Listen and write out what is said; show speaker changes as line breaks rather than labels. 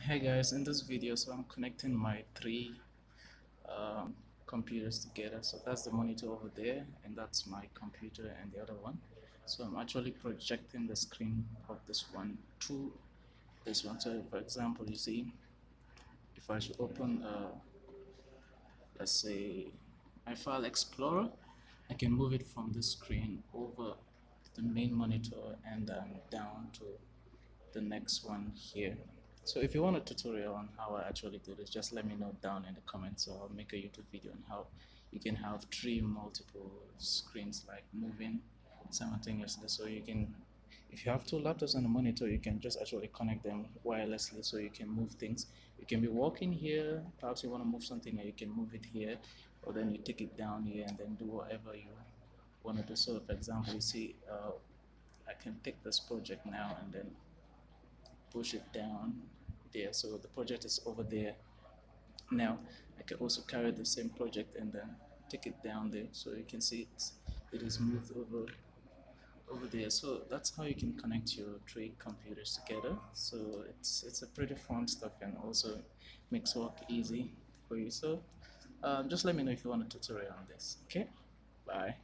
Hey guys, in this video, so I'm connecting my three um, computers together. So that's the monitor over there, and that's my computer and the other one. So I'm actually projecting the screen of this one to this one. So for example, you see, if I should open, let's say, my file explorer, I can move it from the screen over to the main monitor and down to the next one here. So if you want a tutorial on how I actually do this, just let me know down in the comments, so I'll make a YouTube video on how you can have three multiple screens like moving simultaneously. So you can, if you have two laptops and a monitor, you can just actually connect them wirelessly so you can move things. You can be walking here, perhaps you want to move something and you can move it here, or then you take it down here and then do whatever you want to do. So for example, you see, I can take this project now and then push it down there, so the project is over there. Now I can also carry the same project and then take it down there, so you can see it is moved over there. So that's how you can connect your three computers together. So it's a pretty fun stuff and also makes work easy for you. So just let me know if you want a tutorial on this. Okay, bye.